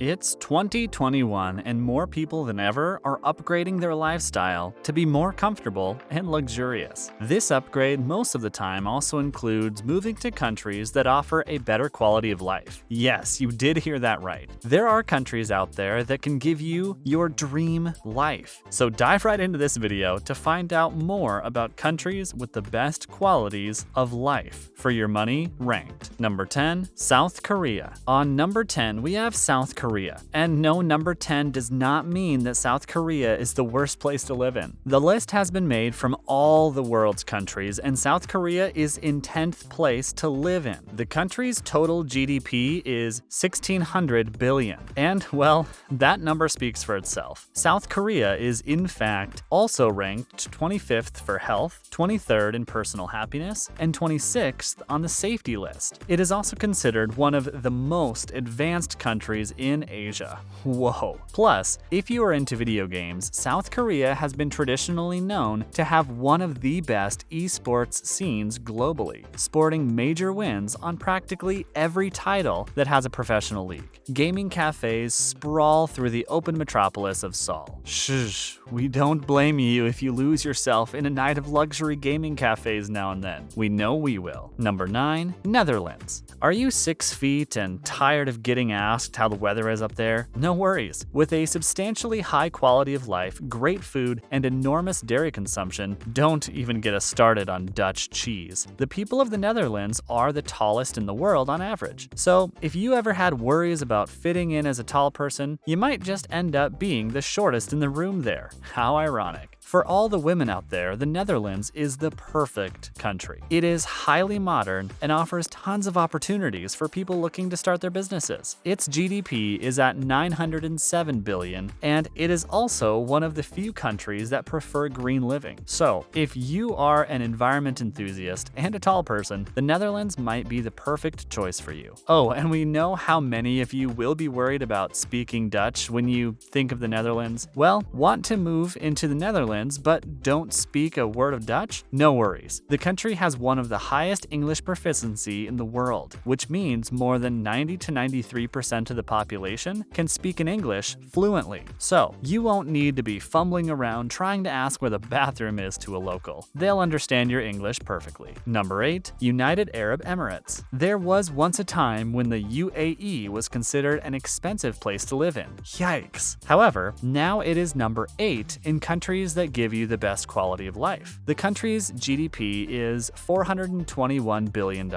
It's 2021 and more people than ever are upgrading their lifestyle to be more comfortable and luxurious. This upgrade most of the time also includes moving to countries that offer a better quality of life. Yes, you did hear that right. There are countries out there that can give you your dream life. So dive right into this video to find out more about countries with the best qualities of life for your money ranked. Number 10, South Korea. On number 10, we have South Korea. And no, number 10 does not mean that South Korea is the worst place to live in. The list has been made from all the world's countries, and South Korea is in 10th place to live in. The country's total GDP is 1,600 billion. And, well, that number speaks for itself. South Korea is, in fact, also ranked 25th for health, 23rd in personal happiness, and 26th on the safety list. It is also considered one of the most advanced countries in Asia. Whoa. Plus, if you are into video games, South Korea has been traditionally known to have one of the best esports scenes globally, sporting major wins on practically every title that has a professional league. Gaming cafes sprawl through the open metropolis of Seoul. Shh, we don't blame you if you lose yourself in a night of luxury gaming cafes now and then. We know we will. Number 9, Netherlands. Are you 6 feet and tired of getting asked how the weather is up there? No worries. With a substantially high quality of life, great food, and enormous dairy consumption, don't even get us started on Dutch cheese. The people of the Netherlands are the tallest in the world on average. So if you ever had worries about fitting in as a tall person, you might just end up being the shortest in the room there. How ironic. For all the women out there, the Netherlands is the perfect country. It is highly modern and offers tons of opportunities for people looking to start their businesses. Its GDP is at 907 billion, and it is also one of the few countries that prefer green living. So, if you are an environment enthusiast and a tall person, the Netherlands might be the perfect choice for you. Oh, and we know how many of you will be worried about speaking Dutch when you think of the Netherlands. Well, want to move into the Netherlands but don't speak a word of Dutch? No worries. The country has one of the highest English proficiency in the world, which means more than 90 to 93% of the population can speak in English fluently. So, you won't need to be fumbling around trying to ask where the bathroom is to a local. They'll understand your English perfectly. Number 8, United Arab Emirates. There was once a time when the UAE was considered an expensive place to live in. Yikes. However, now it is number 8 in countries that give you the best quality of life. The country's GDP is $421 billion.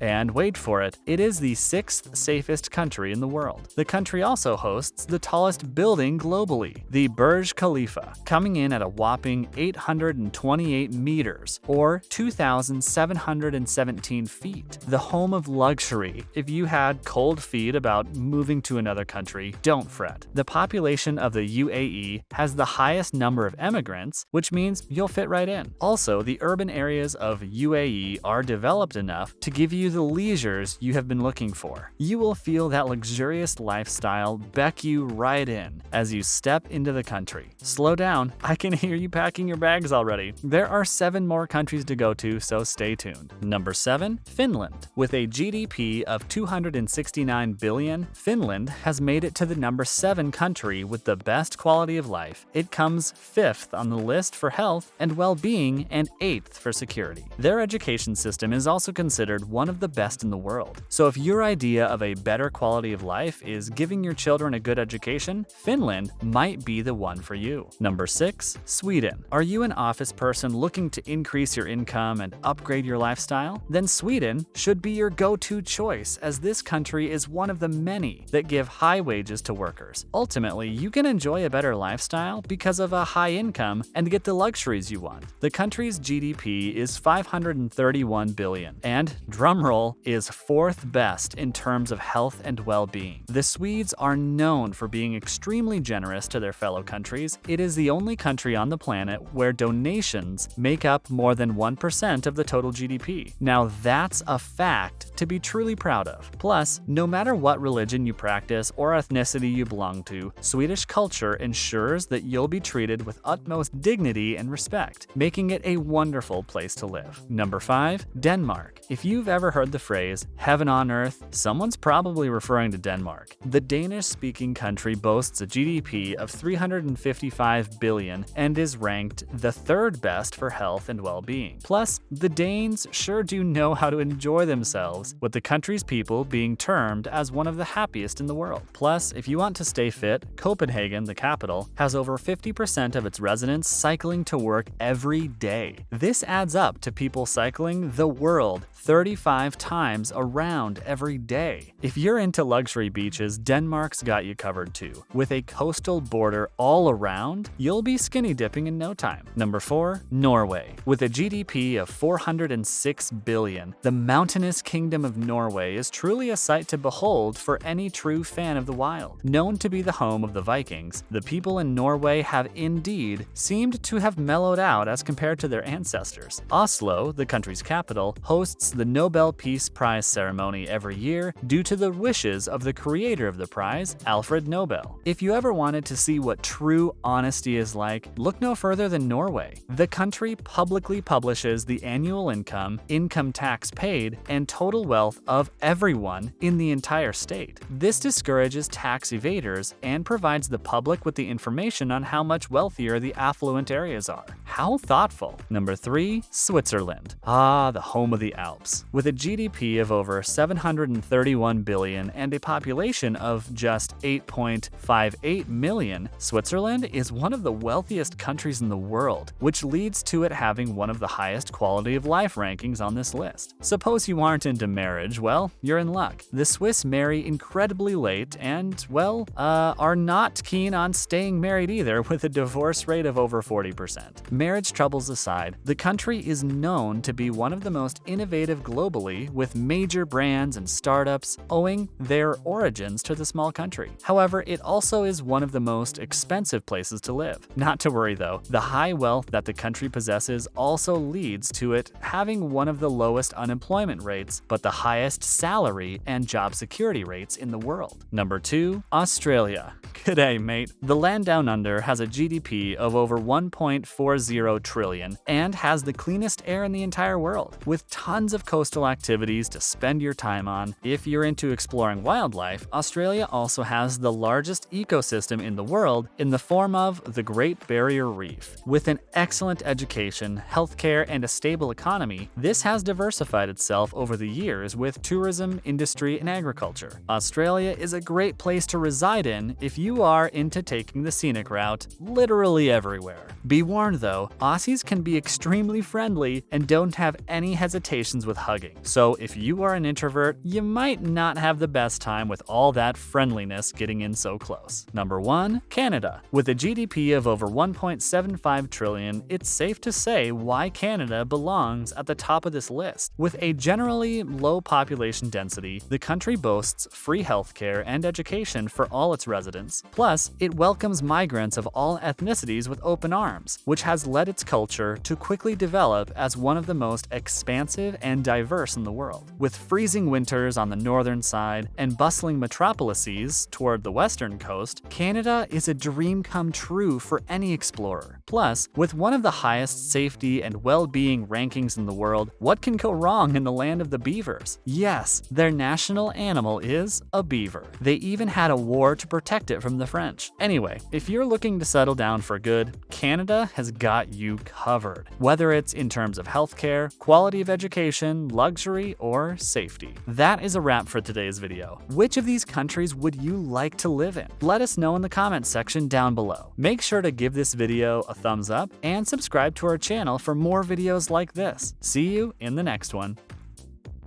And wait for it, it is the 6th safest country in the world. The country also hosts the tallest building globally, the Burj Khalifa, coming in at a whopping 828 meters, or 2,717 feet. The home of luxury. If you had cold feet about moving to another country, don't fret. The population of the UAE has the highest number of immigrants, which means you'll fit right in. Also, the urban areas of UAE are developed enough to give you the leisures you have been looking for. You will feel that luxurious lifestyle beck you right in as you step into the country. Slow down, I can hear you packing your bags already. There are 7 more countries to go to, so stay tuned. Number 7, Finland. With a GDP of 269 billion, Finland has made it to the number 7 country with the best quality of life. It comes 5th on the list for health and well-being and 8th for security. Their education system is also considered one of the best in the world. So if your idea of a better quality of life is giving your children a good education, Finland might be the one for you. Number 6, Sweden. Are you an office person looking to increase your income and upgrade your lifestyle? Then Sweden should be your go-to choice, as this country is one of the many that give high wages to workers. Ultimately, you can enjoy a better lifestyle because of a high income and get the luxuries you want. The country's GDP is 531 billion, and drumroll, is 4th best in terms of health and well-being. The Swedes are known for being extremely generous to their fellow countries. It is the only country on the planet where donations make up more than 1% of the total GDP. Now that's a fact to be truly proud of. Plus, no matter what religion you practice or ethnicity you belong to, Swedish culture ensures that you'll be treated with utmost utmost dignity and respect, making it a wonderful place to live. Number 5. Denmark. If you've ever heard the phrase, heaven on earth, someone's probably referring to Denmark. The Danish-speaking country boasts a GDP of 355 billion and is ranked the 3rd best for health and well-being. Plus, the Danes sure do know how to enjoy themselves, with the country's people being termed as one of the happiest in the world. Plus, if you want to stay fit, Copenhagen, the capital, has over 50% of its residents cycling to work every day. This adds up to people cycling the world 35 times around every day. If you're into luxury beaches, Denmark's got you covered too. With a coastal border all around, you'll be skinny dipping in no time. Number 4. Norway. With a GDP of 406 billion, the mountainous kingdom of Norway is truly a sight to behold for any true fan of the wild. Known to be the home of the Vikings, the people in Norway have indeed seemed to have mellowed out as compared to their ancestors. Oslo, the country's capital, hosts the Nobel Peace Prize ceremony every year due to the wishes of the creator of the prize, Alfred Nobel. If you ever wanted to see what true honesty is like, look no further than Norway. The country publicly publishes the annual income, income tax paid, and total wealth of everyone in the entire state. This discourages tax evaders and provides the public with the information on how much wealthier the affluent areas are. How thoughtful. Number 3. Switzerland. Ah, the home of the Alps. With a GDP of over 731 billion and a population of just 8.58 million, Switzerland is one of the wealthiest countries in the world, which leads to it having one of the highest quality of life rankings on this list. Suppose you aren't into marriage, well, you're in luck. The Swiss marry incredibly late and, well, are not keen on staying married either, with a divorce rate of over 40%. Marriage troubles aside, the country is known to be one of the most innovative globally, with major brands and startups owing their origins to the small country. However, it also is one of the most expensive places to live. Not to worry though, the high wealth that the country possesses also leads to it having one of the lowest unemployment rates, but the highest salary and job security rates in the world. Number 2. Australia. G'day, mate. The land down under has a GDP of over 1.40 trillion and has the cleanest air in the entire world, with tons of coastal activities to spend your time on. If you're into exploring wildlife, Australia also has the largest ecosystem in the world in the form of the Great Barrier Reef. With an excellent education, healthcare, and a stable economy, this has diversified itself over the years with tourism, industry, and agriculture. Australia is a great place to reside in if you are into taking the scenic route literally everywhere. Be warned though, Aussies can be extremely friendly and don't have any hesitations with hugging. So if you are an introvert, you might not have the best time with all that friendliness getting in so close. Number 1. Canada. With a GDP of over 1.75 trillion, it's safe to say why Canada belongs at the top of this list. With a generally low population density, the country boasts free healthcare and education for all its residents. Plus, it welcomes migrants of all ethnicities with open arms, which has led its culture to quickly develop as one of the most expansive and diverse in the world. With freezing winters on the northern side and bustling metropolises toward the western coast, Canada is a dream come true for any explorer. Plus, with one of the highest safety and well-being rankings in the world, what can go wrong in the land of the beavers? Yes, their national animal is a beaver. They even had a war to protect it from the French. Anyway, if you're looking to settle down for good, Canada has got you covered, whether it's in terms of healthcare, quality of education, luxury, or safety. That is a wrap for today's video. Which of these countries would you like to live in? Let us know in the comments section down below. Make sure to give this video a thumbs up and subscribe to our channel for more videos like this. See you in the next one.